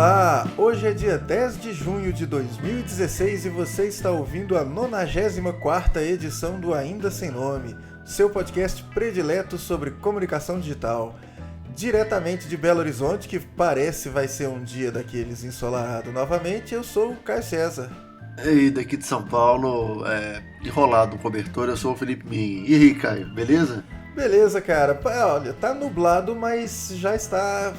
Olá! Hoje é dia 10 de junho de 2016 e você está ouvindo a 94ª edição do Ainda Sem Nome, seu podcast predileto sobre comunicação digital. Diretamente de Belo Horizonte, que parece vai ser um dia daqueles ensolarado novamente, eu sou o Caio César. E daqui de São Paulo, enrolado no cobertor, eu sou o Felipe Min. E aí, Caio, beleza? Beleza, cara. Olha, tá nublado, mas já está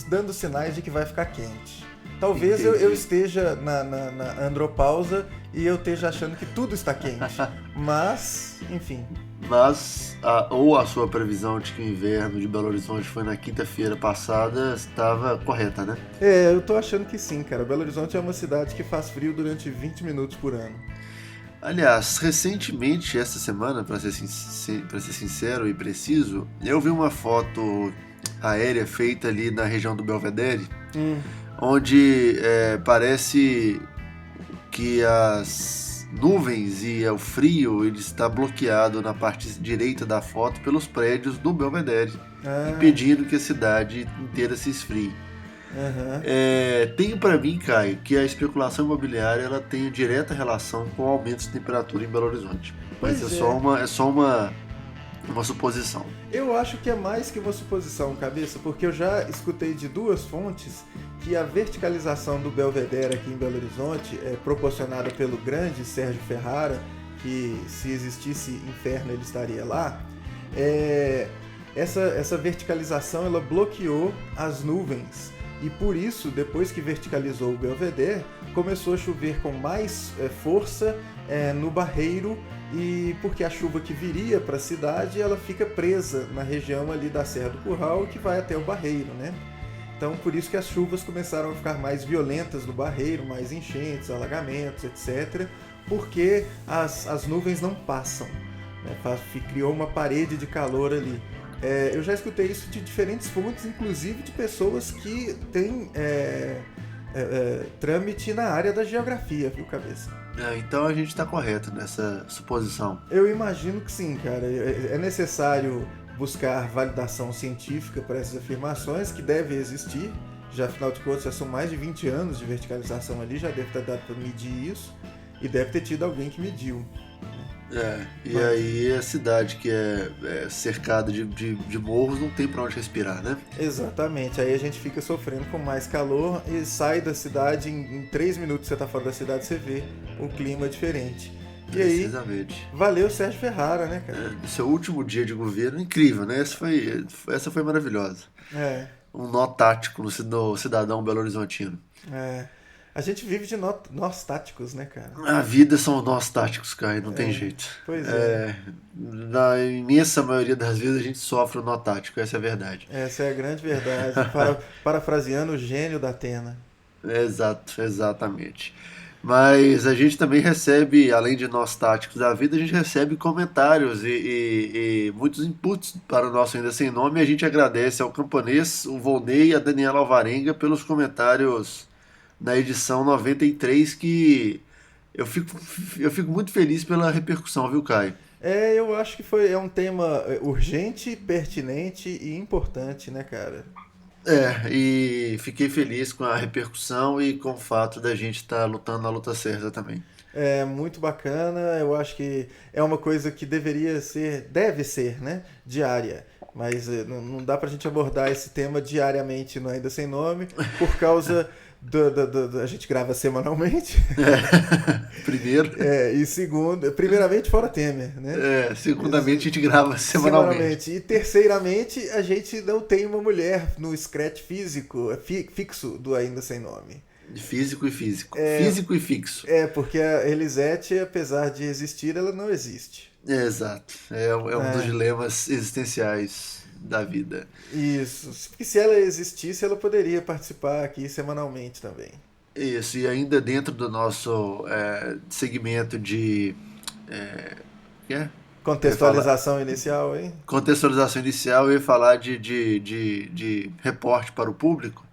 dando sinais de que vai ficar quente. Talvez eu esteja na andropausa e eu esteja achando que tudo está quente. Mas, enfim. Mas, a sua previsão de que o inverno de Belo Horizonte foi na quinta-feira passada estava correta, né? Eu tô achando que sim, cara. Belo Horizonte é uma cidade que faz frio durante 20 minutos por ano. Aliás, recentemente, esta semana, para ser sincero e preciso, eu vi uma foto aérea feita ali na região do Belvedere, onde parece que as nuvens e o frio ele está bloqueado na parte direita da foto pelos prédios do Belvedere, impedindo que a cidade inteira se esfrie. Tenho para mim, Caio, que a especulação imobiliária ela tem direta relação com aumentos de temperatura em Belo Horizonte. Mas é só uma suposição. Eu acho que é mais que uma suposição, cabeça, porque eu já escutei de duas fontes que a verticalização do Belvedere aqui em Belo Horizonte é proporcionada pelo grande Sérgio Ferrara, que se existisse inferno ele estaria lá. Essa verticalização ela bloqueou as nuvens. E por isso, depois que verticalizou o Belvedere, começou a chover com mais força no Barreiro, e porque a chuva que viria para a cidade, ela fica presa na região ali da Serra do Curral, que vai até o Barreiro, né? Então, por isso que as chuvas começaram a ficar mais violentas no Barreiro, mais enchentes, alagamentos, etc., porque as nuvens não passam, né? Criou uma parede de calor ali. Eu já escutei isso de diferentes fontes, inclusive de pessoas que têm trâmite na área da geografia, viu, cabeça? Então a gente está correto nessa suposição. Eu imagino que sim, cara. É necessário buscar validação científica para essas afirmações, que deve existir. Já, afinal de contas, já são mais de 20 anos de verticalização ali, já deve ter dado para medir isso, e deve ter tido alguém que mediu. Aí a cidade que é cercada de morros não tem pra onde respirar, né? Exatamente, aí a gente fica sofrendo com mais calor e sai da cidade, em 3 minutos que você tá fora da cidade, você vê um clima diferente. E precisamente. Aí, valeu Sérgio Ferrara, né, cara? Seu último dia de governo, incrível, né? Essa foi maravilhosa. Um nó tático no cidadão belo-horizontino. A gente vive de nós táticos, né, cara? A vida são nós táticos, cara, não tem jeito. Pois é. Na imensa maioria das vezes a gente sofre o nó tático, essa é a verdade. Essa é a grande verdade. Parafraseando o gênio da Atena. Exatamente. Mas a gente também recebe, além de nós táticos da vida, a gente recebe comentários e muitos inputs para o nosso Ainda Sem Nome. E a gente agradece ao Camponês, o Volney e a Daniela Alvarenga pelos comentários na edição 93, que eu fico muito feliz pela repercussão, viu, Caio? Eu acho que é um tema urgente, pertinente e importante, né, cara? E fiquei feliz com a repercussão e com o fato da gente estar lutando na luta certa também. É muito bacana, eu acho que é uma coisa que deve ser, né, diária. Mas não dá pra gente abordar esse tema diariamente no Ainda Sem Nome, por causa a gente grava semanalmente. Primeiro. E segundo, primeiramente fora Temer, né? Segundamente a gente grava semanalmente. E terceiramente a gente não tem uma mulher no scratch fixo do Ainda Sem Nome. Físico e físico. Físico e fixo. Porque a Elisete, apesar de existir, ela não existe. Exato. É um dos dilemas existenciais da vida. Isso. Porque se ela existisse, ela poderia participar aqui semanalmente também. Isso. E ainda dentro do nosso segmento de... Contextualização inicial, hein? Contextualização inicial, eu ia falar de reporte para o público.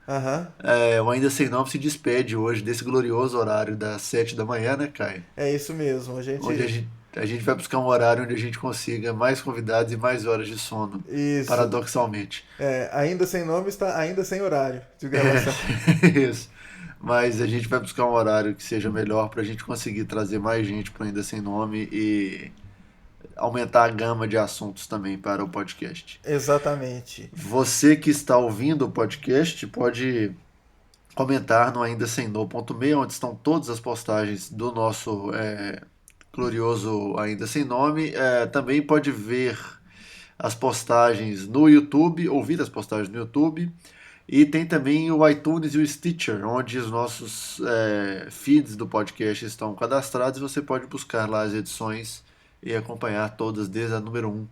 O Ainda Sem Nome se despede hoje desse glorioso horário das 7 da manhã, né, Caio? É isso mesmo. Onde a gente vai buscar um horário onde a gente consiga mais convidados e mais horas de sono. Isso. Paradoxalmente. Ainda Sem Nome está ainda sem horário de gravação. Isso. Mas a gente vai buscar um horário que seja melhor para a gente conseguir trazer mais gente para Ainda Sem Nome e aumentar a gama de assuntos também para o podcast. Exatamente. Você que está ouvindo o podcast pode comentar no aindasemno.me, onde estão todas as postagens do nosso glorioso Ainda Sem Nome. Também pode ver as postagens no YouTube, ouvir as postagens no YouTube. E tem também o iTunes e o Stitcher, onde os nossos feeds do podcast estão cadastrados e você pode buscar lá as edições e acompanhar todas desde a número 1.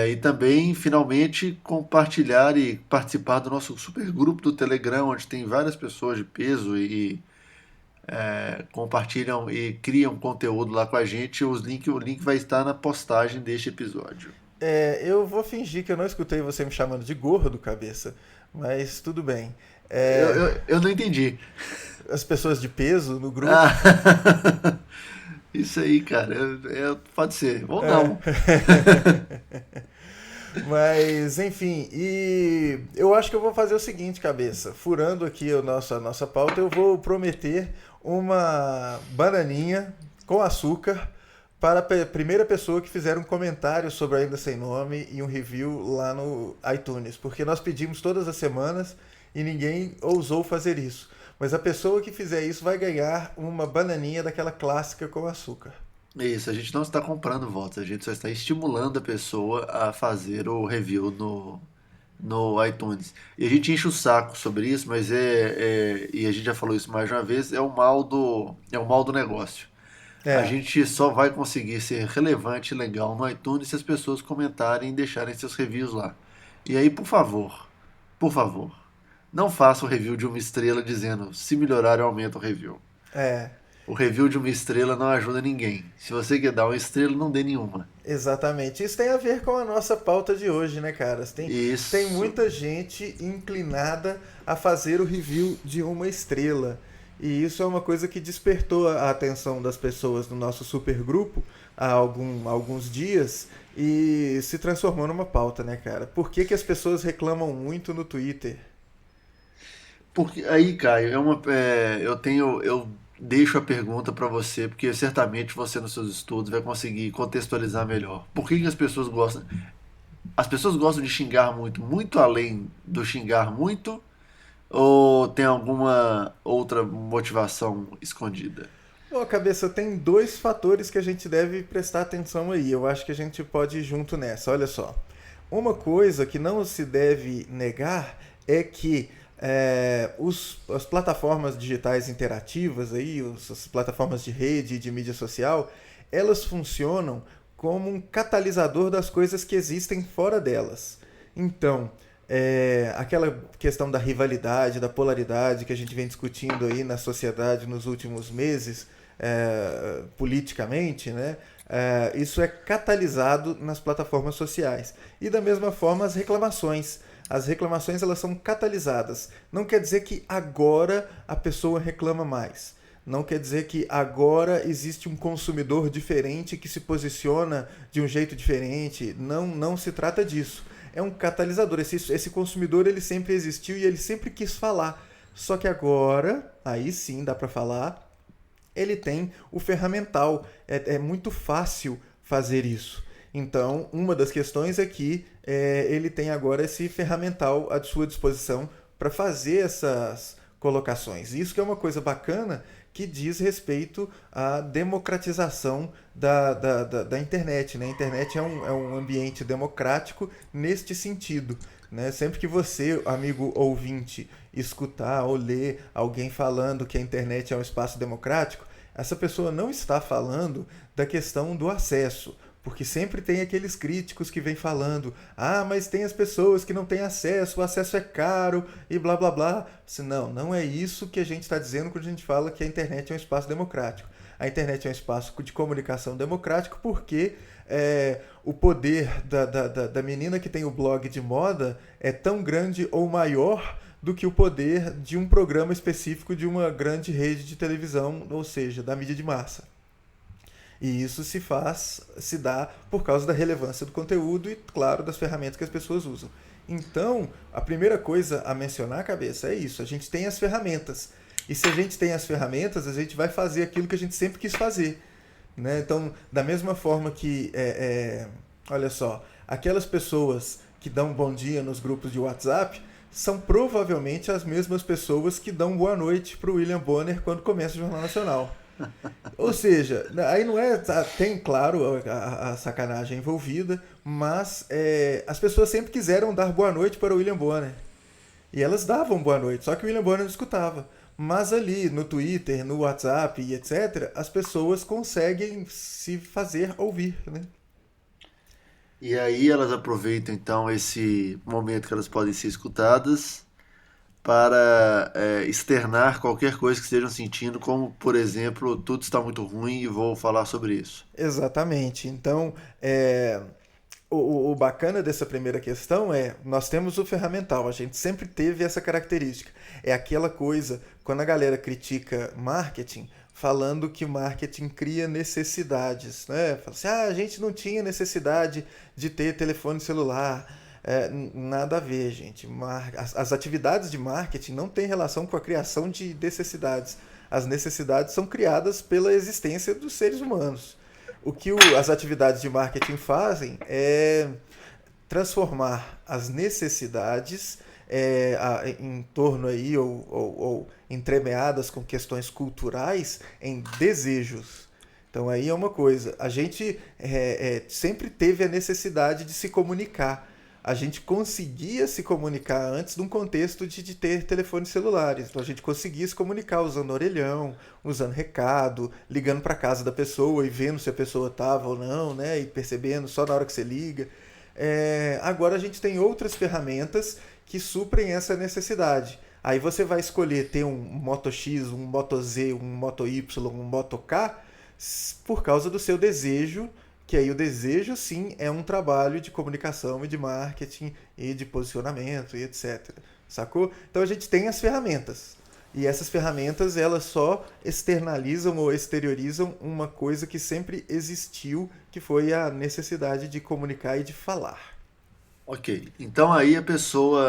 E também, finalmente, compartilhar e participar do nosso super grupo do Telegram, onde tem várias pessoas de peso e compartilham e criam conteúdo lá com a gente. O link vai estar na postagem deste episódio. Eu vou fingir que eu não escutei você me chamando de gordo, cabeça, mas tudo bem. Eu não entendi. As pessoas de peso no grupo. Isso aí, cara. Pode ser. Ou não. Mas, enfim, e eu acho que eu vou fazer o seguinte, cabeça. Furando aqui a nossa pauta, eu vou prometer uma bananinha com açúcar para a primeira pessoa que fizer um comentário sobre Ainda Sem Nome e um review lá no iTunes. Porque nós pedimos todas as semanas e ninguém ousou fazer isso. Mas a pessoa que fizer isso vai ganhar uma bananinha daquela clássica com açúcar. Isso, a gente não está comprando votos, a gente só está estimulando a pessoa a fazer o review no iTunes. E a gente enche o saco sobre isso, mas e a gente já falou isso mais de uma vez, é o mal do negócio. A gente só vai conseguir ser relevante e legal no iTunes se as pessoas comentarem e deixarem seus reviews lá. E aí, por favor, não faça o review de 1 estrela dizendo se melhorar eu aumento o review. O review de 1 estrela não ajuda ninguém. Se você quer dar 1 estrela, não dê nenhuma. Exatamente. Isso tem a ver com a nossa pauta de hoje, né, cara? Isso. Tem muita gente inclinada a fazer o review de 1 estrela. E isso é uma coisa que despertou a atenção das pessoas no nosso supergrupo há alguns dias e se transformou numa pauta, né, cara? Por que as pessoas reclamam muito no Twitter? Porque aí, Caio, eu deixo a pergunta para você, porque certamente você nos seus estudos vai conseguir contextualizar melhor. Por que as pessoas gostam? As pessoas gostam de xingar muito, muito além do xingar muito, ou tem alguma outra motivação escondida? Bom, cabeça, tem 2 fatores que a gente deve prestar atenção aí. Eu acho que a gente pode ir junto nessa. Olha só. Uma coisa que não se deve negar é que as plataformas digitais interativas, aí, as plataformas de rede e de mídia social, elas funcionam como um catalisador das coisas que existem fora delas. Então, aquela questão da rivalidade, da polaridade que a gente vem discutindo aí na sociedade nos últimos meses, politicamente, né? Isso é catalisado nas plataformas sociais. E da mesma forma as reclamações. As reclamações elas são catalisadas. Não quer dizer que agora a pessoa reclama mais. Não quer dizer que agora existe um consumidor diferente que se posiciona de um jeito diferente. Não se trata disso. É um catalisador. Esse consumidor ele sempre existiu e ele sempre quis falar. Só que agora, aí sim dá para falar, ele tem o ferramental. É muito fácil fazer isso. Então, uma das questões é que ele tem agora esse ferramental à sua disposição para fazer essas colocações. Isso que é uma coisa bacana que diz respeito à democratização da internet. Né? A internet é um ambiente democrático neste sentido. Né? Sempre que você, amigo ouvinte, escutar ou ler alguém falando que a internet é um espaço democrático, essa pessoa não está falando da questão do acesso. Porque sempre tem aqueles críticos que vêm falando: ah, mas tem as pessoas que não têm acesso, o acesso é caro e blá blá blá. Não é isso que a gente está dizendo quando a gente fala que a internet é um espaço democrático. A internet é um espaço de comunicação democrático porque o poder da menina que tem o blog de moda é tão grande ou maior do que o poder de um programa específico de uma grande rede de televisão, ou seja, da mídia de massa. E isso se dá por causa da relevância do conteúdo e, claro, das ferramentas que as pessoas usam. Então, a primeira coisa a mencionar, cabeça, é isso. A gente tem as ferramentas. E se a gente tem as ferramentas, a gente vai fazer aquilo que a gente sempre quis fazer. Né? Então, da mesma forma que, olha só, aquelas pessoas que dão bom dia nos grupos de WhatsApp são provavelmente as mesmas pessoas que dão boa noite para o William Bonner quando começa o Jornal Nacional. Ou seja, aí não é. Tem, claro, a sacanagem envolvida, mas as pessoas sempre quiseram dar boa noite para o William Bonner. E elas davam boa noite, só que o William Bonner não escutava. Mas ali no Twitter, no WhatsApp e etc., as pessoas conseguem se fazer ouvir, né? E aí elas aproveitam então esse momento que elas podem ser escutadas para externar qualquer coisa que estejam sentindo, como por exemplo, tudo está muito ruim e vou falar sobre isso. Exatamente. Então, o bacana dessa primeira questão nós temos o ferramental, a gente sempre teve essa característica. É aquela coisa, quando a galera critica marketing, falando que marketing cria necessidades, né? Fala assim, a gente não tinha necessidade de ter telefone celular. Nada a ver, gente. As atividades de marketing não têm relação com a criação de necessidades. As necessidades são criadas pela existência dos seres humanos. O que as atividades de marketing fazem é transformar as necessidades em torno aí, ou entremeadas com questões culturais, em desejos. Então aí é uma coisa. A gente sempre teve a necessidade de se comunicar. A gente conseguia se comunicar antes de um contexto de ter telefones celulares. Então a gente conseguia se comunicar usando orelhão, usando recado, ligando para casa da pessoa e vendo se a pessoa estava ou não, né? E percebendo só na hora que você liga. Agora a gente tem outras ferramentas que suprem essa necessidade. Aí você vai escolher ter um Moto X, um Moto Z, um Moto Y, um Moto K por causa do seu desejo, que aí o desejo sim é um trabalho de comunicação e de marketing e de posicionamento e etc. Sacou? Então a gente tem as ferramentas. E essas ferramentas elas só externalizam ou exteriorizam uma coisa que sempre existiu, que foi a necessidade de comunicar e de falar. Ok, então aí a pessoa,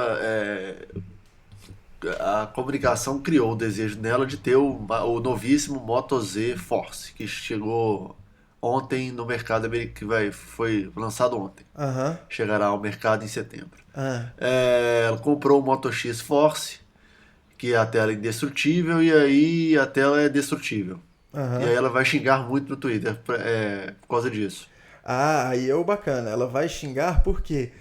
a comunicação criou o desejo nela de ter o novíssimo Moto Z Force, que chegou ontem no mercado americano, foi lançado ontem. Uhum. Chegará ao mercado em setembro. Ah. Ela comprou o Moto X Force, que a tela é indestrutível, e aí a tela é destrutível. Uhum. E aí ela vai xingar muito no Twitter por causa disso. Aí é o bacana. Ela vai xingar porque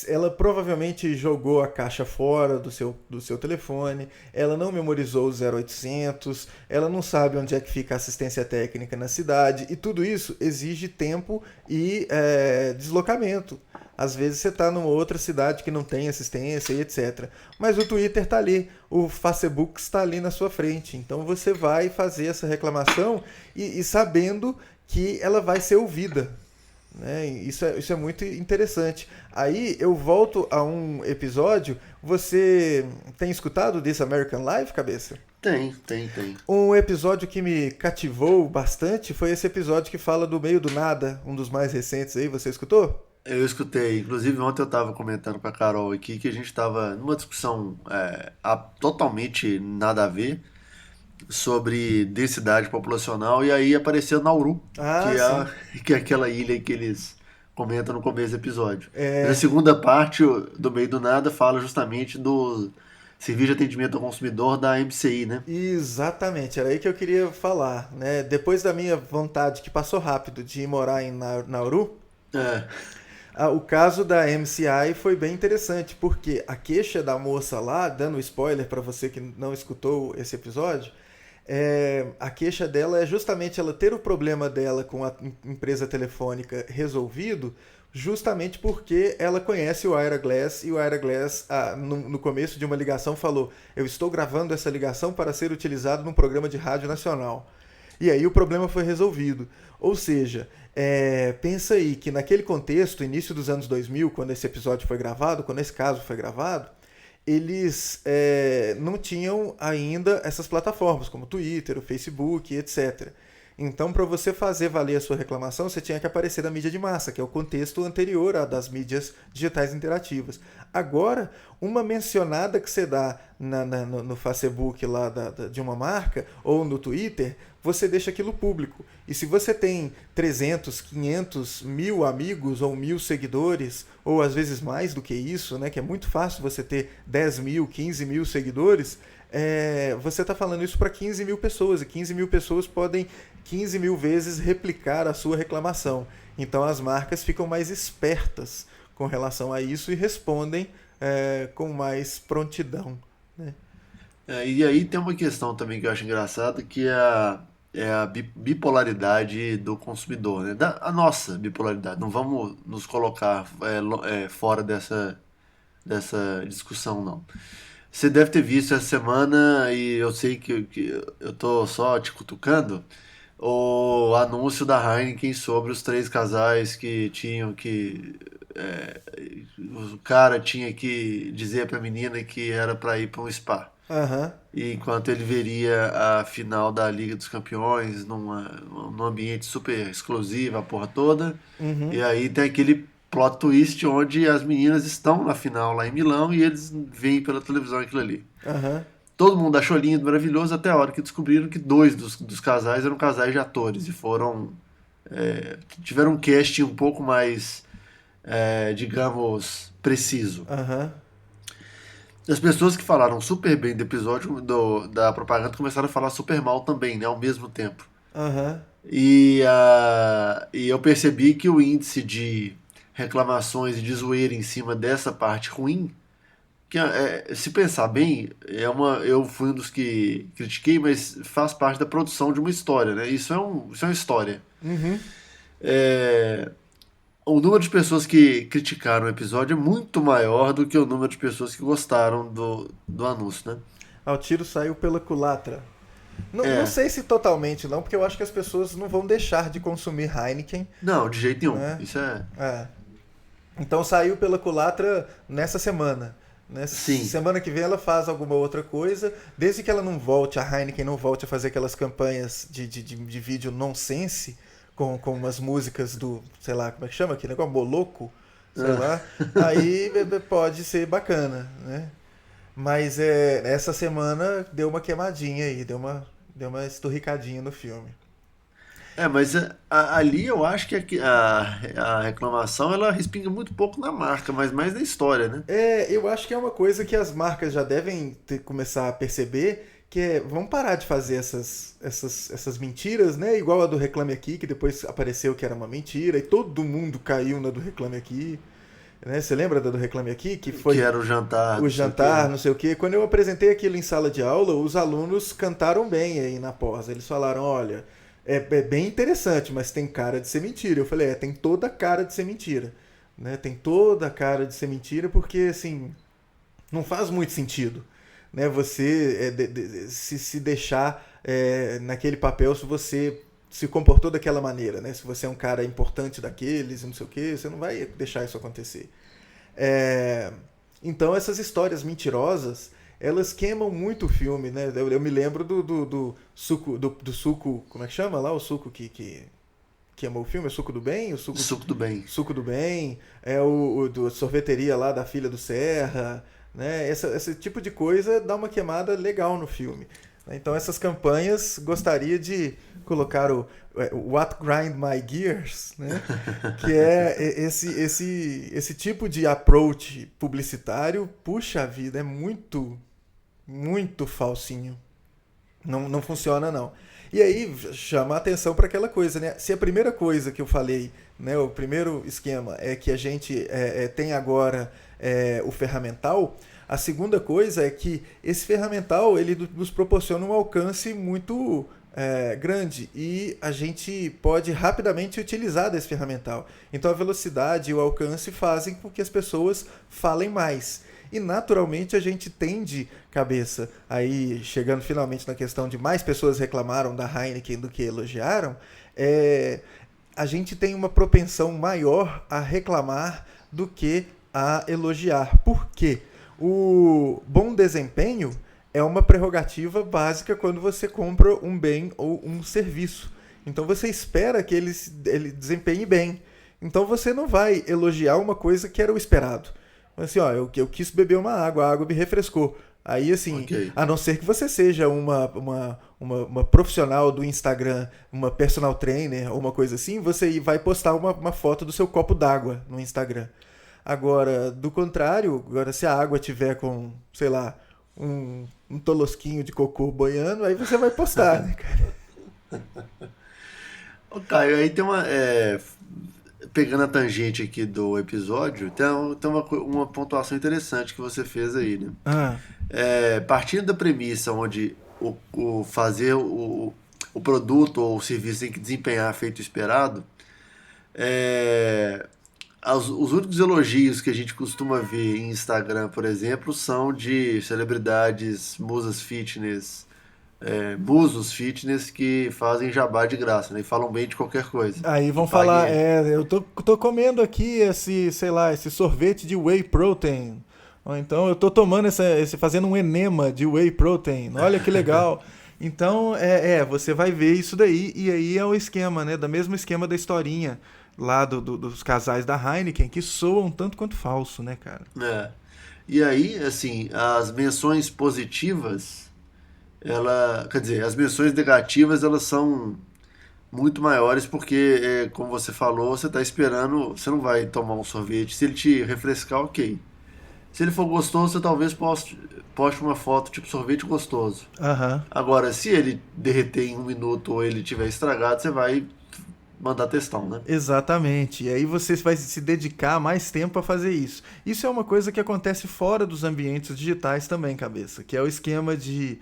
ela provavelmente jogou a caixa fora do seu telefone, ela não memorizou o 0800, ela não sabe onde é que fica a assistência técnica na cidade, e tudo isso exige tempo e deslocamento. Às vezes você está numa outra cidade que não tem assistência e etc. Mas o Twitter está ali, o Facebook está ali na sua frente. Então você vai fazer essa reclamação e sabendo que ela vai ser ouvida. Né? Isso é muito interessante. Aí eu volto a um episódio. Você tem escutado This American Life, cabeça? Tem. Um episódio que me cativou bastante foi esse episódio que fala do meio do nada, um dos mais recentes aí. Você escutou? Eu escutei, inclusive ontem eu estava comentando com a Carol aqui que a gente estava numa discussão totalmente nada a ver sobre densidade populacional, e aí apareceu Nauru, que é aquela ilha que eles comentam no começo do episódio. Na segunda parte do meio do nada fala justamente do serviço de atendimento ao consumidor da MCI, né? Exatamente, era aí que eu queria falar, né? Depois da minha vontade, que passou rápido, de ir morar em Nauru, o caso da MCI foi bem interessante, porque a queixa da moça lá, dando spoiler para você que não escutou esse episódio, a queixa dela é justamente ela ter o problema dela com a empresa telefônica resolvido, justamente porque ela conhece o Ira Glass, e o Ira Glass, no começo de uma ligação, falou: eu estou gravando essa ligação para ser utilizado num programa de rádio nacional. E aí o problema foi resolvido. Ou seja, pensa aí que naquele contexto, início dos anos 2000, quando esse episódio foi gravado, quando esse caso foi gravado, eles não tinham ainda essas plataformas, como o Twitter, o Facebook, etc. Então, para você fazer valer a sua reclamação, você tinha que aparecer na mídia de massa, que é o contexto anterior à das mídias digitais interativas. Agora, uma mencionada que você dá no Facebook lá de uma marca, ou no Twitter, você deixa aquilo público. E se você tem 300, 500, 1000 amigos ou 1000 seguidores, ou às vezes mais do que isso, né, que é muito fácil você ter 10 mil, 15 mil seguidores, você está falando isso para 15 mil pessoas, e 15 mil pessoas podem 15 mil vezes replicar a sua reclamação. Então as marcas ficam mais espertas com relação a isso e respondem com mais prontidão, né? E aí tem uma questão também que eu acho engraçada, que é a bipolaridade do consumidor, né? A nossa bipolaridade. Não vamos nos colocar fora dessa discussão, não. Você deve ter visto essa semana, e eu sei que eu tô só te cutucando, o anúncio da Heineken sobre os 3 casais que tinham que. O cara tinha que dizer pra menina que era pra ir pra um spa. Aham. E enquanto ele veria a final da Liga dos Campeões num ambiente super exclusivo, a porra toda. Uhum. E aí tem aquele plot twist onde as meninas estão na final lá em Milão e eles veem pela televisão aquilo ali. Aham. Todo mundo achou lindo, maravilhoso, até a hora que descobriram que 2 dos casais eram casais de atores e tiveram um casting um pouco mais, digamos, preciso. Aham. As pessoas que falaram super bem do episódio da propaganda começaram a falar super mal também, né, ao mesmo tempo. Aham. E eu percebi que o índice de reclamações e de zoeira em cima dessa parte ruim, que se pensar bem, eu fui um dos que critiquei, mas faz parte da produção de uma história, né? Isso é uma história. Uhum. O número de pessoas que criticaram o episódio é muito maior do que o número de pessoas que gostaram do anúncio, né? O tiro saiu pela culatra. Não, É. não sei se totalmente não, porque eu acho que as pessoas não vão deixar de consumir Heineken, Não, de jeito nenhum. né? Isso é. Então saiu pela culatra nessa semana, né? Sim. Semana que vem ela faz alguma outra coisa, desde que ela não volte, a Heineken não volte a fazer aquelas campanhas de vídeo nonsense, com umas músicas do, sei lá, como é que chama aquele negócio? Moloco? Sei lá. Aí pode ser bacana, né? Mas essa semana deu uma queimadinha aí, deu uma esturricadinha no filme. Mas ali eu acho que a reclamação ela respinga muito pouco na marca, mas mais na história, né? Eu acho que é uma coisa que as marcas já devem começar a perceber, que vamos parar de fazer essas mentiras, né? Igual a do Reclame Aqui, que depois apareceu que era uma mentira, e todo mundo caiu na do Reclame Aqui. Né? Você lembra da do Reclame Aqui? Que foi Que era o jantar. o jantar, não sei o quê. Quando eu apresentei aquilo em sala de aula, os alunos cantaram bem aí na pós. Eles falaram, olha, é bem interessante, mas tem cara de ser mentira. Eu falei, tem toda a cara de ser mentira. Né? Tem toda a cara de ser mentira, porque, assim, não faz muito sentido. Né? Você se deixar naquele papel, se você se comportou daquela maneira, né? Se você é um cara importante daqueles, não sei o quê, você não vai deixar isso acontecer. Então essas histórias mentirosas, elas queimam muito o filme, né? Eu me lembro do suco, como é que chama lá? O suco que queimou o filme, é o Suco do Bem? Suco do Bem. Suco do Bem, o do sorveteria lá da Filha do Serra, né? Esse tipo de coisa dá uma queimada legal no filme. Então essas campanhas, gostaria de colocar o What Grind My Gears, né? Que é esse tipo de approach publicitário, puxa vida, é muito, muito falsinho. Não funciona, não. E aí chama a atenção para aquela coisa, né? Se a primeira coisa que eu falei, né, o primeiro esquema é que a gente tem agora o ferramental, a segunda coisa é que esse ferramental ele nos proporciona um alcance muito grande e a gente pode rapidamente utilizar desse ferramental. Então a velocidade e o alcance fazem com que as pessoas falem mais. E naturalmente a gente tende cabeça, aí chegando finalmente na questão de mais pessoas reclamaram da Heineken do que elogiaram, a gente tem uma propensão maior a reclamar do que a elogiar. Por quê? O bom desempenho é uma prerrogativa básica quando você compra um bem ou um serviço. Então você espera que ele desempenhe bem. Então você não vai elogiar uma coisa que era o esperado. Assim, ó, eu quis beber uma água, a água me refrescou. Aí, assim, Ok. a não ser que você seja uma profissional do Instagram, uma personal trainer ou uma coisa assim, você vai postar uma foto do seu copo d'água no Instagram. Agora, do contrário, agora se a água tiver com, sei lá, um tolosquinho de cocô boiando, aí você vai postar, né, cara? Ô, Caio, aí tem pegando a tangente aqui do episódio, tem uma pontuação interessante que você fez aí, né? Ah, Partindo da premissa onde fazer o produto ou o serviço tem que desempenhar feito esperado, os únicos elogios que a gente costuma ver em Instagram, por exemplo, são de celebridades, musos fitness que fazem jabá de graça, né? E falam bem de qualquer coisa. aí Que vão falar, paguem. eu tô comendo aqui sei lá, esse sorvete de whey protein. Ou então eu tô tomando fazendo um enema de whey protein. Olha que legal. Então, você vai ver isso daí, e aí é o esquema, né? Da mesmo esquema da historinha lá dos casais da Heineken, que soam tanto quanto falso, né, cara? É. E aí, assim, as menções positivas, quer dizer, as menções negativas, elas são muito maiores porque, como você falou, você está esperando, você não vai tomar um sorvete. Se ele te refrescar, ok. Se ele for gostoso, você talvez poste uma foto tipo sorvete gostoso. Aham. Agora, se ele derreter em 1 minuto ou ele tiver estragado, você vai mandar testão, né? Exatamente. E aí você vai se dedicar mais tempo a fazer isso. Isso é uma coisa que acontece fora dos ambientes digitais também, cabeça, que é o esquema de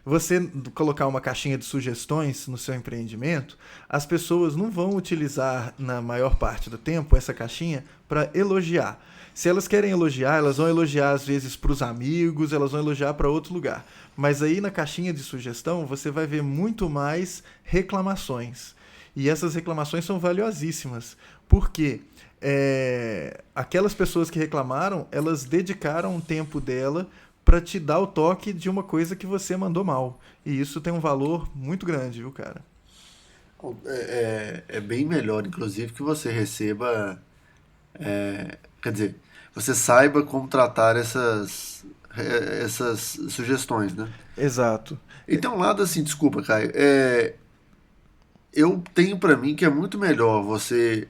você colocar uma caixinha de sugestões no seu empreendimento. As pessoas não vão utilizar, na maior parte do tempo, essa caixinha para elogiar. Se elas querem elogiar, elas vão elogiar às vezes para os amigos, elas vão elogiar para outro lugar. Mas aí na caixinha de sugestão você vai ver muito mais reclamações. E essas reclamações são valiosíssimas. Porque aquelas pessoas que reclamaram, elas dedicaram um tempo dela para te dar o toque de uma coisa que você mandou mal. E isso tem um valor muito grande, viu, cara? É bem melhor, inclusive, que você receba. Quer dizer, você saiba como tratar essas sugestões, né? Exato. E tem um lado assim, desculpa, Caio. Eu tenho pra mim que é muito melhor você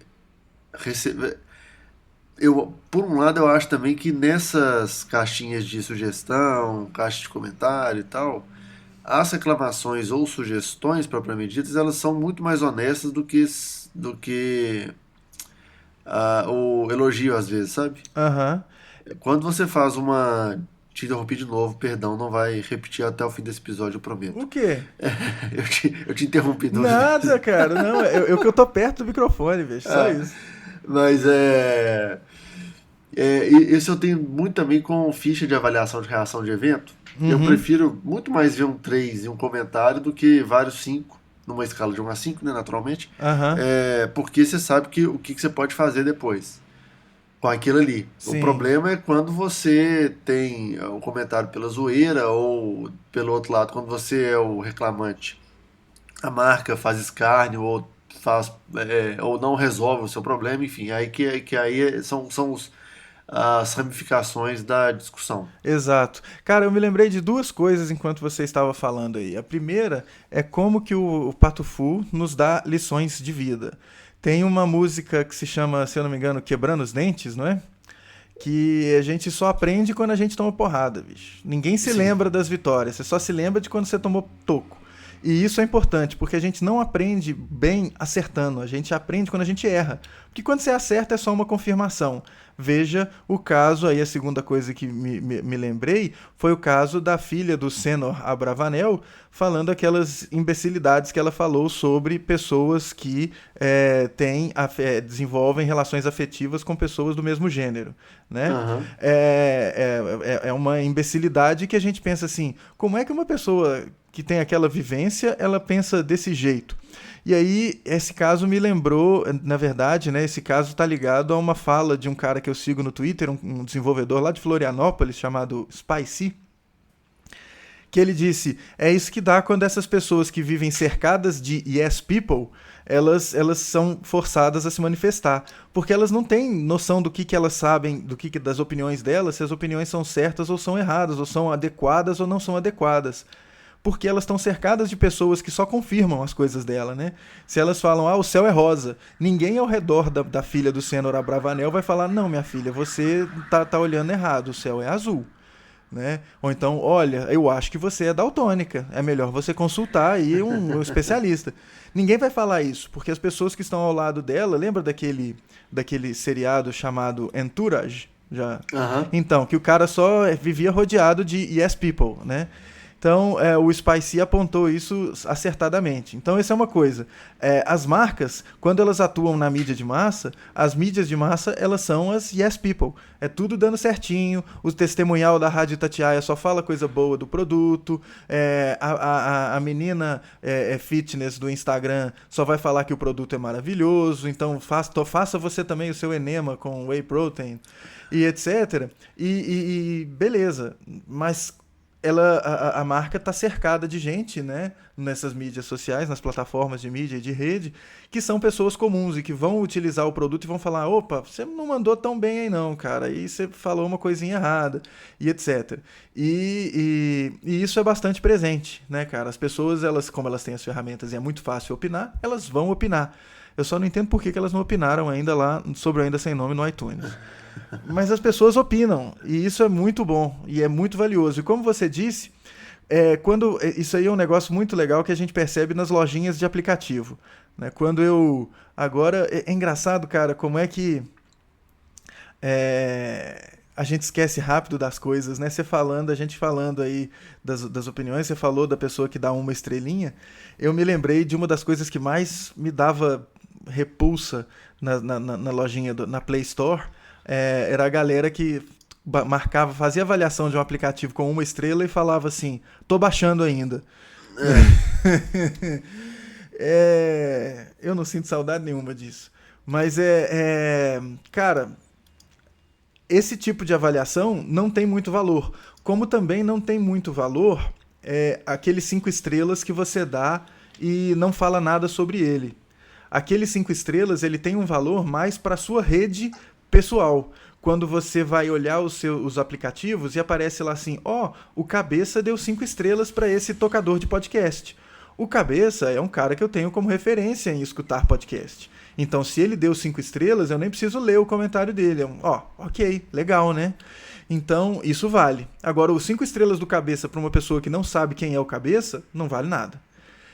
receber. Por um lado, eu acho também que nessas caixinhas de sugestão, caixa de comentário e tal, as reclamações ou sugestões propriamente ditas, elas são muito mais honestas do que o elogio às vezes, sabe? Aham. Quando você faz uma. Te interrompi de novo, perdão, não vai repetir até o fim desse episódio, eu prometo. O quê? Eu te interrompi 2 vezes. Nada, cara. Não, que eu tô perto do microfone, bicho. Só isso. Mas isso eu tenho muito também com ficha de avaliação de reação de evento. Eu Uhum. prefiro muito mais ver um 3 e um comentário do que vários 5, numa escala de 1 a 5, né, naturalmente. Aham. Porque você sabe o que você pode fazer depois com aquilo ali. O Sim. problema é quando você tem o comentário pela zoeira ou, pelo outro lado, quando você é o reclamante. A marca faz escárnio ou não resolve o seu problema, enfim, aí são as ramificações da discussão. Exato. Cara, eu me lembrei de duas coisas enquanto você estava falando aí. A primeira é como que o Pato Fu nos dá lições de vida. Tem uma música que se chama, se eu não me engano, Quebrando os Dentes, não é? Que a gente só aprende quando a gente toma porrada, bicho. Ninguém se Sim, lembra das vitórias, você só se lembra de quando você tomou toco. E isso é importante, porque a gente não aprende bem acertando, a gente aprende quando a gente erra. Porque quando você acerta é só uma confirmação. Veja o caso, aí a segunda coisa que me lembrei foi o caso da filha do Senor Abravanel falando aquelas imbecilidades que ela falou sobre pessoas que desenvolvem relações afetivas com pessoas do mesmo gênero, né? aham, É uma imbecilidade que a gente pensa assim, como é que uma pessoa que tem aquela vivência, ela pensa desse jeito? E aí, esse caso me lembrou, na verdade, né, esse caso está ligado a uma fala de um cara que eu sigo no Twitter, um desenvolvedor lá de Florianópolis, chamado Spicy, que ele disse, é isso que dá quando essas pessoas que vivem cercadas de yes people, elas são forçadas a se manifestar, porque elas não têm noção do que elas sabem, das opiniões delas, se as opiniões são certas ou são erradas, ou são adequadas ou não são adequadas. Porque elas estão cercadas de pessoas que só confirmam as coisas dela, né? Se elas falam, o céu é rosa, ninguém ao redor da filha do Senhor Abravanel vai falar, não, minha filha, você tá olhando errado, o céu é azul. Né? Ou então, olha, eu acho que você é daltônica, é melhor você consultar aí um especialista. Ninguém vai falar isso, porque as pessoas que estão ao lado dela, lembra daquele seriado chamado Entourage? Já? Então, que o cara só vivia rodeado de yes people, né? Então, o Spicy apontou isso acertadamente. Então, essa é uma coisa. As marcas, quando elas atuam na mídia de massa, as mídias de massa, elas são as yes people. É tudo dando certinho, o testemunhal da Rádio Itatiaia só fala coisa boa do produto, a menina fitness do Instagram só vai falar que o produto é maravilhoso, então faça você também o seu enema com whey protein, e etc. E beleza, mas... a marca está cercada de gente, né, nessas mídias sociais, nas plataformas de mídia e de rede, que são pessoas comuns e que vão utilizar o produto e vão falar, opa, você não mandou tão bem aí não, cara, aí você falou uma coisinha errada, e etc. E isso é bastante presente, né, cara? As pessoas, como elas têm as ferramentas e é muito fácil opinar, elas vão opinar. Eu só não entendo por que elas não opinaram ainda lá sobre o Ainda Sem Nome no iTunes. Mas as pessoas opinam, e isso é muito bom, e é muito valioso. E como você disse, isso aí é um negócio muito legal que a gente percebe nas lojinhas de aplicativo. Né? Agora, é engraçado, cara, como é que a gente esquece rápido das coisas, né? A gente falando aí das opiniões, você falou da pessoa que dá uma estrelinha, eu me lembrei de uma das coisas que mais me dava repulsa na lojinha, na Play Store, era a galera que fazia avaliação de um aplicativo com 1 estrela e falava assim, tô baixando ainda. Eu não sinto saudade nenhuma disso. Mas cara, esse tipo de avaliação não tem muito valor. Como também não tem muito valor aqueles 5 estrelas que você dá e não fala nada sobre ele. Aqueles 5 estrelas, ele tem um valor mais para a sua rede pessoal. Quando você vai olhar os aplicativos e aparece lá assim, o Cabeça deu 5 estrelas para esse tocador de podcast. O Cabeça é um cara que eu tenho como referência em escutar podcast. Então, se ele deu 5 estrelas, eu nem preciso ler o comentário dele. Ok, legal, né? Então, isso vale. Agora, os 5 estrelas do Cabeça para uma pessoa que não sabe quem é o Cabeça, não vale nada.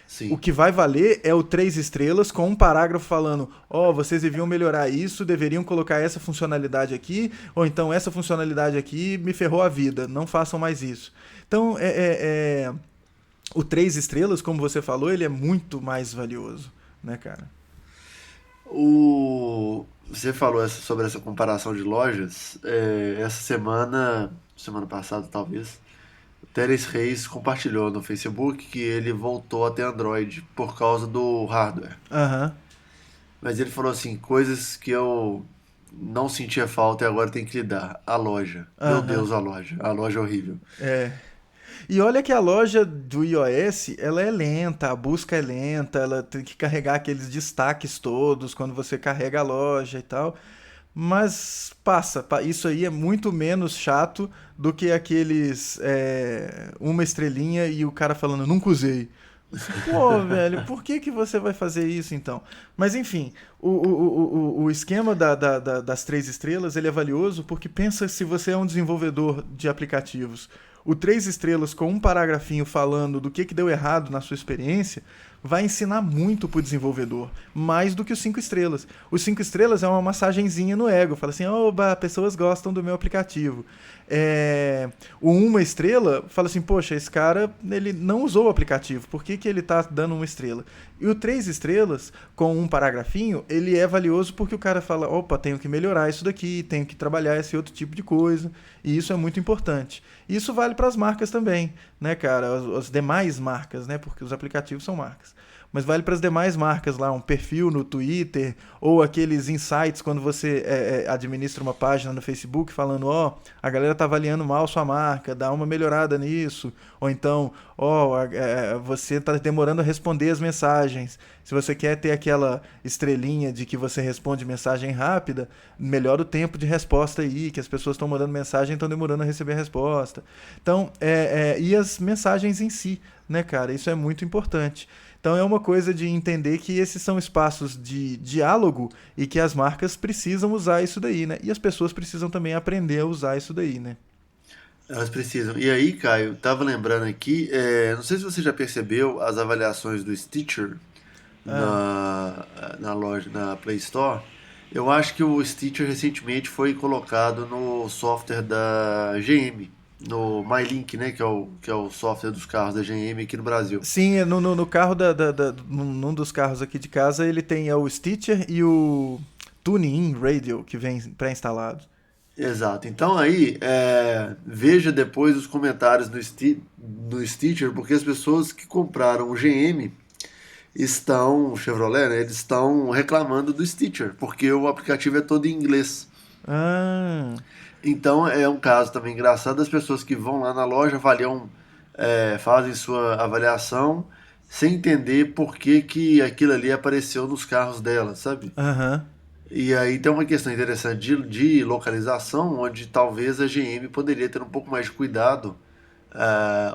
Sim. O que vai valer é o 3 estrelas com um parágrafo falando, vocês deviam melhorar isso, deveriam colocar essa funcionalidade aqui, ou então essa funcionalidade aqui me ferrou a vida, não façam mais isso. Então, o 3 estrelas, como você falou, ele é muito mais valioso, né, cara? Você falou sobre essa comparação de lojas, essa semana passada talvez, o Teres Reis compartilhou no Facebook que ele voltou a ter Android por causa do hardware. Mas ele falou assim, coisas que eu não sentia falta e agora tem que lidar. A loja. Meu Deus, a loja. A loja é horrível. E olha que a loja do iOS, ela é lenta, a busca é lenta, ela tem que carregar aqueles destaques todos quando você carrega a loja e tal. Mas isso aí é muito menos chato do que aqueles 1 estrelinha e o cara falando, nunca usei. Pô, velho, por que você vai fazer isso então? Mas enfim, o esquema das 3 estrelas, ele é valioso porque pensa se você é um desenvolvedor de aplicativos. O 3 estrelas com um paragrafinho falando do que deu errado na sua experiência vai ensinar muito pro desenvolvedor, mais do que os 5 estrelas. Os 5 estrelas é uma massagenzinha no ego, fala assim, pessoas gostam do meu aplicativo. O 1 estrela fala assim, poxa, esse cara ele não usou o aplicativo, por que ele tá dando 1 estrela? E o 3 estrelas, com um paragrafinho, ele é valioso porque o cara fala, tenho que melhorar isso daqui, tenho que trabalhar esse outro tipo de coisa, e isso é muito importante. Isso vale para as marcas também, né, cara? As demais marcas, né? Porque os aplicativos são marcas. mas vale para as demais marcas lá, um perfil no Twitter, ou aqueles insights quando você administra uma página no Facebook falando, a galera tá avaliando mal sua marca, dá uma melhorada nisso, ou então, você tá demorando a responder as mensagens. Se você quer ter aquela estrelinha de que você responde mensagem rápida, melhora o tempo de resposta aí, que as pessoas estão mandando mensagem e estão demorando a receber a resposta. Então, e as mensagens em si, né, cara? Isso é muito importante. Então é uma coisa de entender que esses são espaços de diálogo e que as marcas precisam usar isso daí, né? E as pessoas precisam também aprender a usar isso daí, né? Elas precisam. E aí, Caio, tava lembrando aqui, não sei se você já percebeu as avaliações do Stitcher na loja, na Play Store. Eu acho que o Stitcher recentemente foi colocado no software da GM, no MyLink, né, que é o software dos carros da GM aqui no Brasil. Sim, no carro num dos carros aqui de casa ele tem o Stitcher e o TuneIn Radio que vem pré-instalado. Exato. Então aí, veja depois os comentários no Stitcher, porque as pessoas que compraram o GM o Chevrolet, né, eles estão reclamando do Stitcher, porque o aplicativo é todo em inglês. Ah. Então é um caso também engraçado das pessoas que vão lá na loja, fazem sua avaliação sem entender por que aquilo ali apareceu nos carros dela, sabe? Aham. E aí tem uma questão interessante de localização, onde talvez a GM poderia ter um pouco mais de cuidado,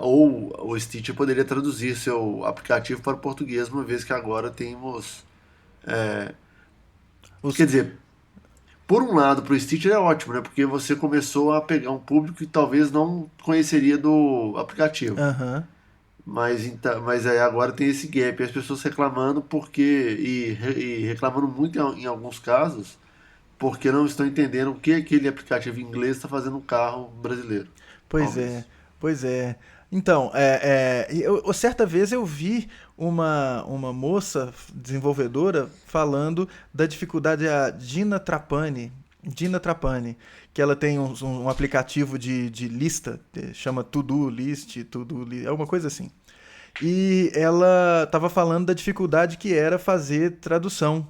ou o Stitch poderia traduzir seu aplicativo para o português, uma vez que agora temos... Quer dizer, por um lado, para o Stitcher é ótimo, né? Porque você começou a pegar um público que talvez não conheceria do aplicativo. Aham. Mas aí agora tem esse gap, as pessoas reclamando e reclamando muito em alguns casos, porque não estão entendendo o que aquele aplicativo em inglês está fazendo no carro brasileiro. Pois Talvez. é, pois é. Então, certa vez eu vi uma moça desenvolvedora falando da dificuldade, a Gina Trapani, que ela tem um aplicativo de lista, chama To-Do List, é uma coisa assim. E ela estava falando da dificuldade que era fazer tradução.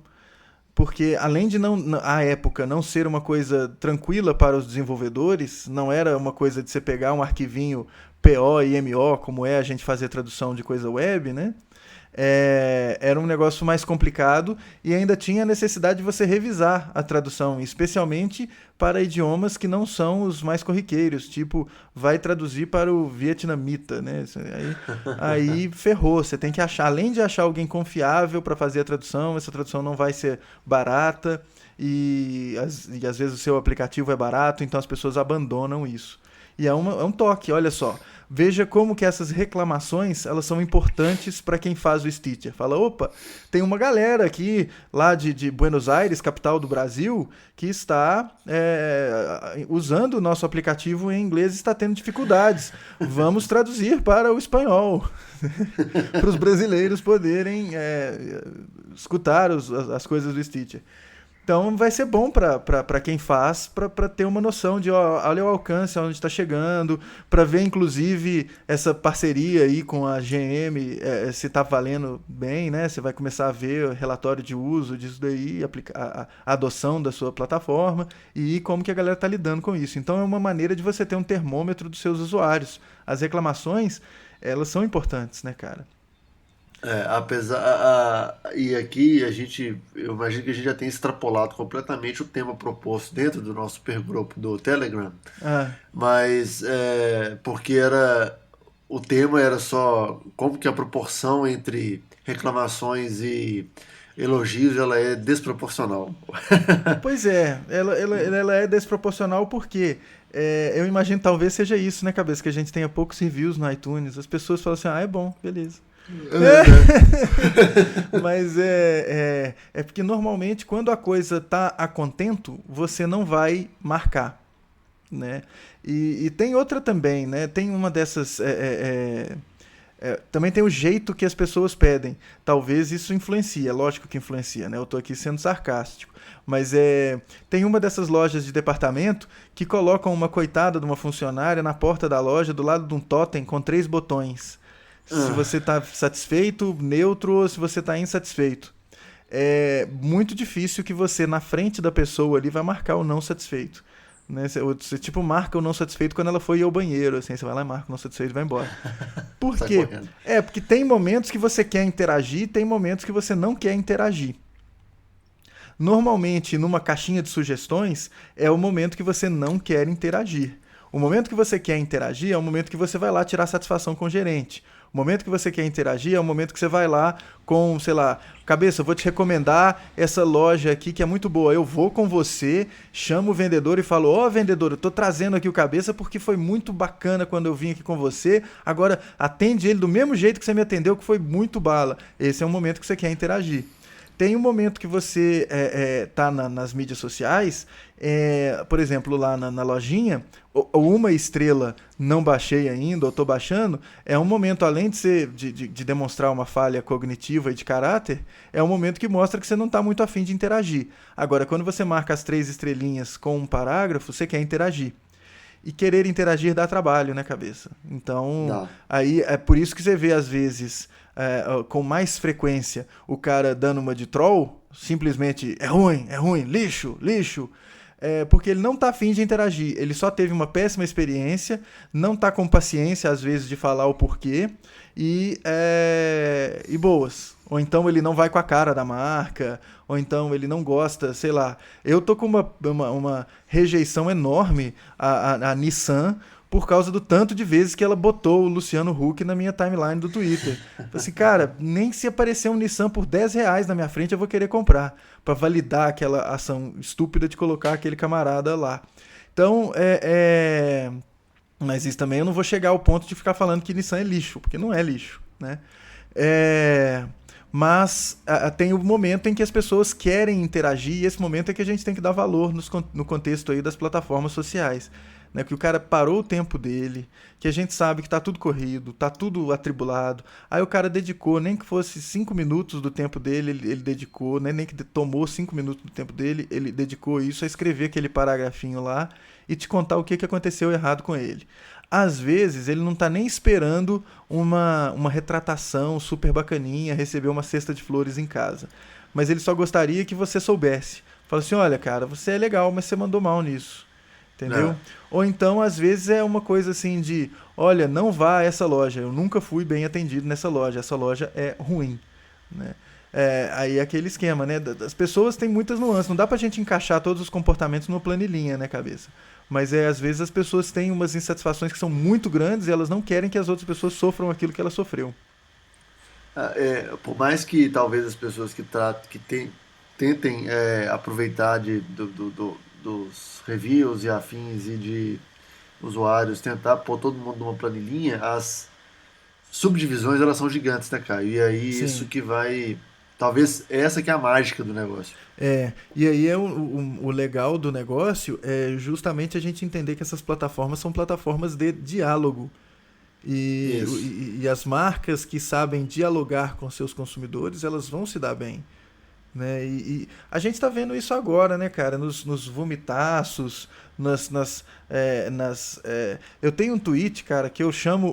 Porque além de à época não ser uma coisa tranquila para os desenvolvedores, não era uma coisa de você pegar um arquivinho PO e MO, como a gente fazer tradução de coisa web, né? Era um negócio mais complicado e ainda tinha a necessidade de você revisar a tradução, especialmente para idiomas que não são os mais corriqueiros, tipo, vai traduzir para o vietnamita, né? Aí ferrou, você tem que achar, além de achar alguém confiável para fazer a tradução, essa tradução não vai ser barata e às vezes o seu aplicativo é barato, então as pessoas abandonam isso. E é um toque, olha só. Veja como que essas reclamações, elas são importantes para quem faz o Stitcher. Fala, opa, tem uma galera aqui, lá de Buenos Aires, capital do Brasil, que está usando o nosso aplicativo em inglês e está tendo dificuldades. Vamos traduzir para o espanhol, para os brasileiros poderem escutar as coisas do Stitcher. Então vai ser bom para quem faz, para ter uma noção de olha o alcance, aonde está chegando, para ver inclusive essa parceria aí com a GM, se está valendo bem, né? Você vai começar a ver o relatório de uso disso daí, a adoção da sua plataforma e como que a galera está lidando com isso. Então é uma maneira de você ter um termômetro dos seus usuários. As reclamações, elas são importantes, né, cara? E aqui eu imagino que a gente já tem extrapolado completamente o tema proposto dentro do nosso supergrupo do Telegram, mas porque o tema era só como que a proporção entre reclamações e elogios ela é desproporcional. Pois é, ela é desproporcional porque eu imagino talvez seja isso, né, cabeça, que a gente tenha poucos reviews no iTunes, as pessoas falam assim, é bom, beleza. Mas é porque normalmente quando a coisa tá a contento, você não vai marcar, né? E tem outra também, né? Tem uma dessas... também tem o jeito que as pessoas pedem. Talvez isso influencia, lógico que influencia, né? Eu tô aqui sendo sarcástico. Mas tem uma dessas lojas de departamento que colocam uma coitada de uma funcionária na porta da loja, do lado de um totem com 3 botões. se você tá satisfeito, neutro, ou se você tá insatisfeito. É muito difícil que você, na frente da pessoa ali, vai marcar o não satisfeito. Né? Você tipo marca o não satisfeito quando ela foi ir ao banheiro, assim, você vai lá e marca o não satisfeito e vai embora. Por quê? Porque tem momentos que você quer interagir, tem momentos que você não quer interagir. Normalmente, numa caixinha de sugestões, é o momento que você não quer interagir. O momento que você quer interagir é o momento que você vai lá tirar satisfação com o gerente. O momento que você quer interagir é o momento que você vai lá com, sei lá, cabeça, eu vou te recomendar essa loja aqui que é muito boa. Eu vou com você, chamo o vendedor e falo, ó, vendedor, eu tô trazendo aqui o cabeça porque foi muito bacana quando eu vim aqui com você. Agora atende ele do mesmo jeito que você me atendeu, que foi muito bala. Esse é o momento que você quer interagir. Tem um momento que você tá nas mídias sociais, por exemplo, lá na lojinha, ou uma estrela não baixei ainda, ou tô baixando, é um momento, além de demonstrar uma falha cognitiva e de caráter, é um momento que mostra que você não tá muito afim de interagir. Agora, quando você marca as 3 estrelinhas com um parágrafo, você quer interagir. E querer interagir dá trabalho, né, cabeça? Então, aí é por isso que você vê, às vezes, com mais frequência, o cara dando uma de troll, simplesmente é ruim, lixo, porque ele não tá afim de interagir, ele só teve uma péssima experiência, não tá com paciência, às vezes, de falar o porquê, e boas. Ou então ele não vai com a cara da marca, ou então ele não gosta, sei lá. Eu tô com uma rejeição enorme à Nissan por causa do tanto de vezes que ela botou o Luciano Huck na minha timeline do Twitter. Assim, cara, nem se aparecer um Nissan por R$10 na minha frente eu vou querer comprar, pra validar aquela ação estúpida de colocar aquele camarada lá. Então, mas isso também eu não vou chegar ao ponto de ficar falando que Nissan é lixo, porque não é lixo, né? Mas tem o momento em que as pessoas querem interagir, e esse momento é que a gente tem que dar valor no contexto aí das plataformas sociais. Né, que o cara parou o tempo dele, que a gente sabe que tá tudo corrido, tá tudo atribulado. Aí o cara dedicou, nem que fosse 5 minutos do tempo dele, ele dedicou, né, nem que tomou 5 minutos do tempo dele, ele dedicou isso a escrever aquele paragrafinho lá e te contar o que aconteceu errado com ele. Às vezes ele não tá nem esperando uma retratação super bacaninha, receber uma cesta de flores em casa. Mas ele só gostaria que você soubesse. Fala assim, olha cara, você é legal, mas você mandou mal nisso. Entendeu? Ou então, às vezes, é uma coisa assim de, olha, não vá a essa loja, eu nunca fui bem atendido nessa loja, essa loja é ruim. Né? Aí é aquele esquema, né? As pessoas têm muitas nuances, não dá pra gente encaixar todos os comportamentos numa planilhinha, né, cabeça? Mas às vezes as pessoas têm umas insatisfações que são muito grandes e elas não querem que as outras pessoas sofram aquilo que ela sofreu. Por mais que talvez as pessoas que tentem aproveitar dos reviews e afins e de usuários tentar pôr todo mundo numa planilhinha, as subdivisões elas são gigantes, né, Caio? E aí Sim. isso que vai... Talvez essa que é a mágica do negócio. E aí o legal do negócio é justamente a gente entender que essas plataformas são plataformas de diálogo. E as marcas que sabem dialogar com seus consumidores, elas vão se dar bem. Né? E a gente está vendo isso agora, né, cara? Nos vomitaços, eu tenho um tweet, cara, que eu chamo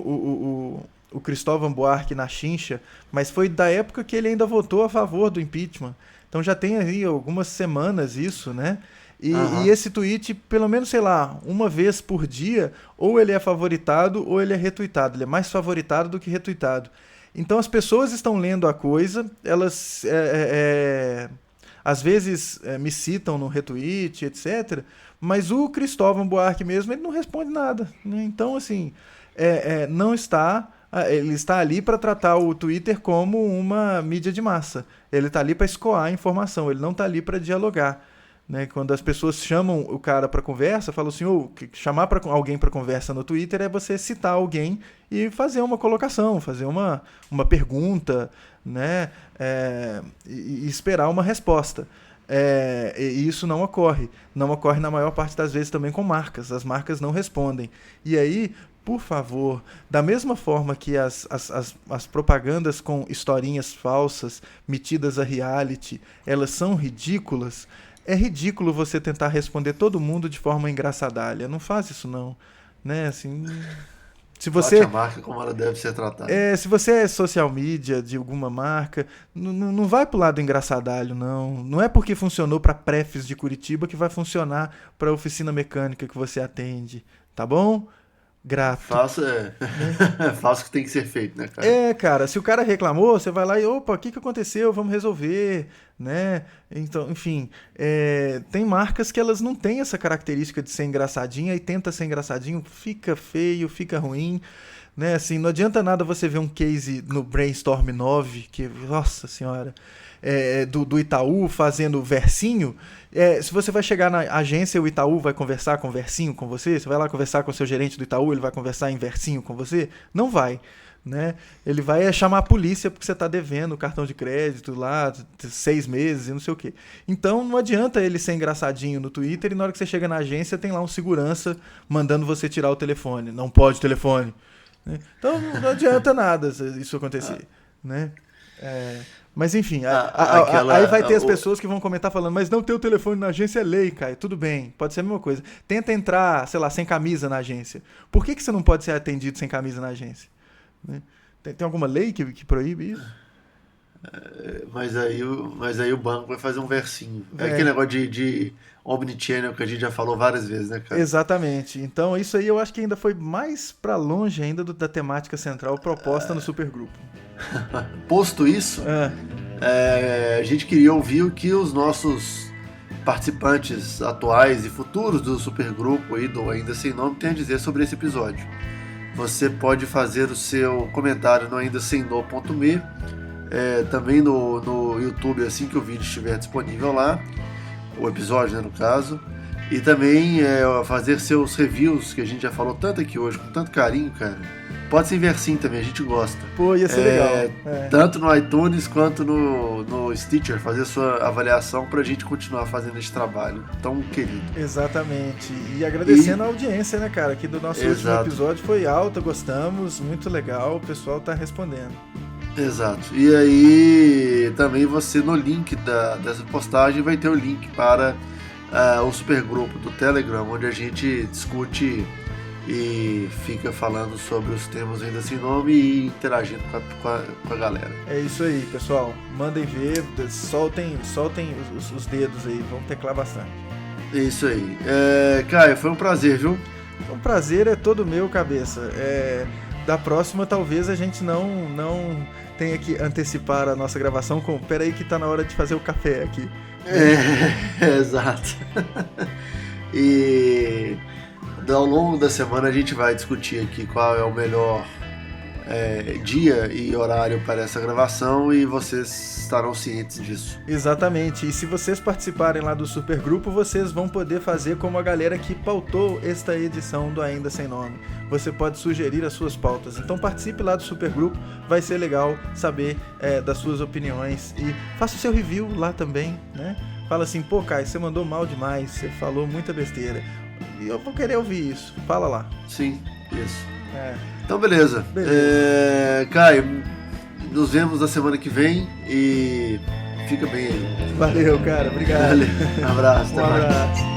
o Cristóvão Buarque na chincha, mas foi da época que ele ainda votou a favor do impeachment. Então já tem aí algumas semanas isso, né? E esse tweet, pelo menos, sei lá, uma vez por dia, ou ele é favoritado ou ele é retuitado. Ele é mais favoritado do que retuitado. Então as pessoas estão lendo a coisa, elas às vezes me citam no retweet, etc. Mas o Cristóvão Buarque mesmo, ele não responde nada. Né? Então, assim, não está... Ele está ali para tratar o Twitter como uma mídia de massa. Ele está ali para escoar a informação, ele não está ali para dialogar. Né? Quando as pessoas chamam o cara para conversa, falam assim, chamar alguém para conversa no Twitter é você citar alguém e fazer uma colocação, fazer uma pergunta, né? E esperar uma resposta. E isso não ocorre. Não ocorre na maior parte das vezes também com marcas. As marcas não respondem. E aí, por favor, da mesma forma que as propagandas com historinhas falsas, metidas a reality, elas são ridículas, é ridículo você tentar responder todo mundo de forma engraçadalha. Não faz isso, não. Né? Assim, Se você, trate a marca como ela deve ser tratada. Se você é social media de alguma marca, não vai pro lado engraçadalho, não. Não é porque funcionou para prefs de Curitiba que vai funcionar para oficina mecânica que você atende, tá bom? Grato. Faça o que tem que ser feito, né, cara? Cara, se o cara reclamou, você vai lá e, opa, o que aconteceu? Vamos resolver, né? Então, enfim, tem marcas que elas não têm essa característica de ser engraçadinha e tenta ser engraçadinho, fica feio, fica ruim, né? Assim, não adianta nada você ver um case no Brainstorm 9, que, nossa senhora, do Itaú fazendo versinho. Se você vai chegar na agência, o Itaú vai conversar com versinho com você? Você vai lá conversar com o seu gerente do Itaú, ele vai conversar em versinho com você? Não vai, né? Ele vai chamar a polícia porque você está devendo o cartão de crédito lá 6 meses e não sei o quê. Então não adianta ele ser engraçadinho no Twitter e na hora que você chega na agência tem lá um segurança mandando você tirar o telefone. Não pode telefone. Né? Então não adianta nada isso acontecer, né? Mas enfim, aí vai ter as pessoas que vão comentar falando, mas não ter o telefone na agência é lei, Caio. Tudo bem, pode ser a mesma coisa. Tenta entrar, sei lá, sem camisa na agência. Por que você não pode ser atendido sem camisa na agência? Né? Tem alguma lei que proíbe isso? Mas aí o banco vai fazer um versinho. Aquele negócio de omnichannel que a gente já falou várias vezes, né, cara? Exatamente. Então isso aí eu acho que ainda foi mais pra longe ainda da temática central proposta no Supergrupo. Posto isso, a gente queria ouvir o que os nossos participantes atuais e futuros do Supergrupo aí do Ainda Sem Nome têm a dizer sobre esse episódio. Você pode fazer o seu comentário no aindasemnome.me, também no YouTube assim que o vídeo estiver disponível lá, o episódio, né, no caso, e também fazer seus reviews, que a gente já falou tanto aqui hoje, com tanto carinho, cara. Pode ser versinho também, a gente gosta. Pô, ia ser legal. Tanto no iTunes quanto no Stitcher, fazer sua avaliação pra gente continuar fazendo esse trabalho tão querido. Exatamente. E agradecendo a audiência, né, cara, que do nosso último episódio foi alta, gostamos, muito legal, o pessoal tá respondendo. Exato. E aí, também você no link dessa postagem vai ter o link para o supergrupo do Telegram, onde a gente discute e fica falando sobre os temas Ainda Sem Nome e interagindo com a galera. É isso aí, pessoal. Mandem ver, soltem os dedos aí, vamos teclar bastante. É isso aí. Caio, foi um prazer, viu? Um prazer é todo meu, cabeça. Da próxima, talvez a gente não tenha que antecipar a nossa gravação com peraí que tá na hora de fazer o café aqui. Exato. E ao longo da semana a gente vai discutir aqui qual é o melhor dia e horário para essa gravação e vocês estarão cientes disso. Exatamente, e se vocês participarem lá do Supergrupo, vocês vão poder fazer como a galera que pautou esta edição do Ainda Sem Nome. Você pode sugerir as suas pautas, então participe lá do Supergrupo, vai ser legal saber das suas opiniões e faça o seu review lá também, né? Fala assim, pô, Caio, você mandou mal demais, você falou muita besteira. E eu vou querer ouvir isso. Fala lá. Sim, isso. Então, beleza. Caio, nos vemos na semana que vem e fica bem aí. Valeu, cara. Obrigado. Valeu. Um abraço. Um abraço.